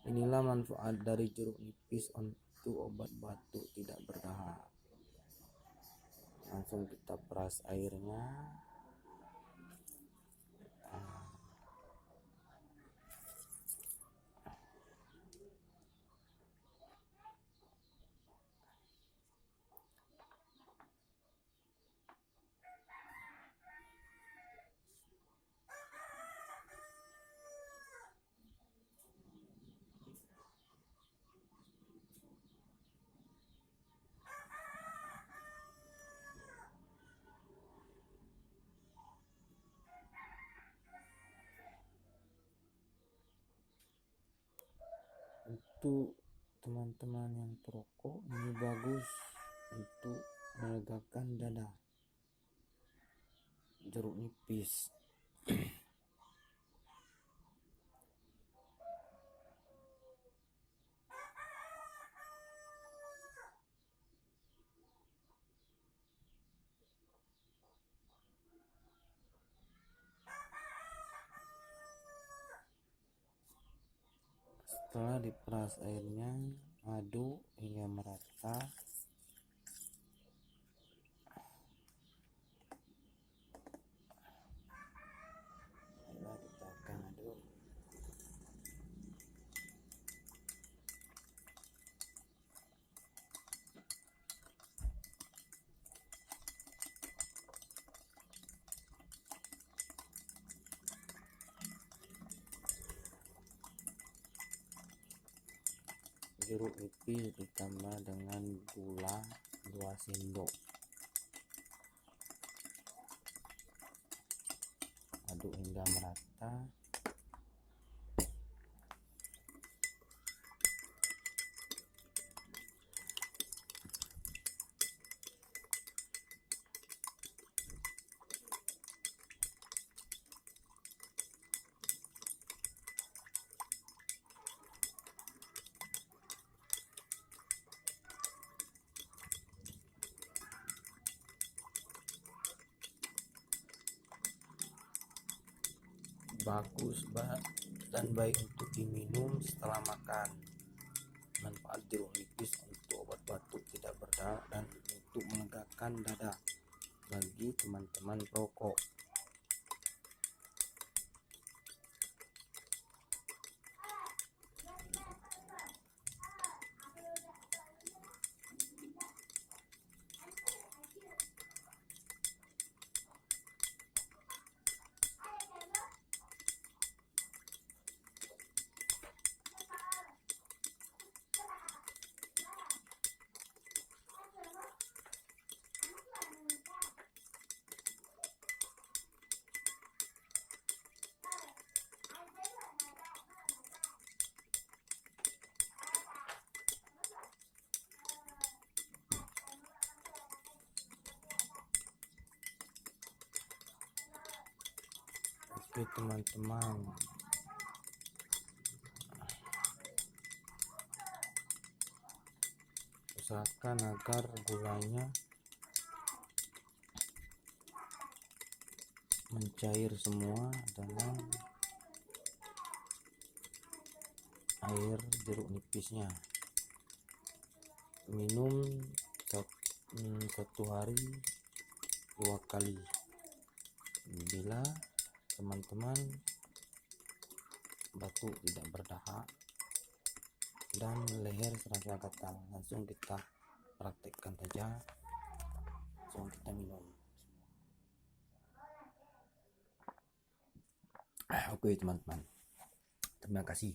Inilah manfaat dari jeruk nipis untuk obat batuk tidak berdahak. Langsung kita peras airnya. Untuk teman-teman yang perokok, ini bagus untuk melegakan dada. Jeruk nipis. Setelah diperas airnya, aduk hingga merata. Lalu kita akan aduk. Jeruk nipis ditambah dengan gula 2 sendok. Aduk hingga merata. Bagus dan baik untuk diminum setelah makan. Manfaat jeruk nipis untuk obat batuk tidak berdahak dan untuk melegakan dada bagi teman-teman perokok. Oke teman-teman, usahakan agar gulanya mencair semua dengan air jeruk nipisnya. Minum satu hari 2 kali. Bila teman-teman batuk tidak berdahak dan leher serasa gatal, langsung kita praktekkan saja, langsung kita minum. Oke teman-teman, terima kasih.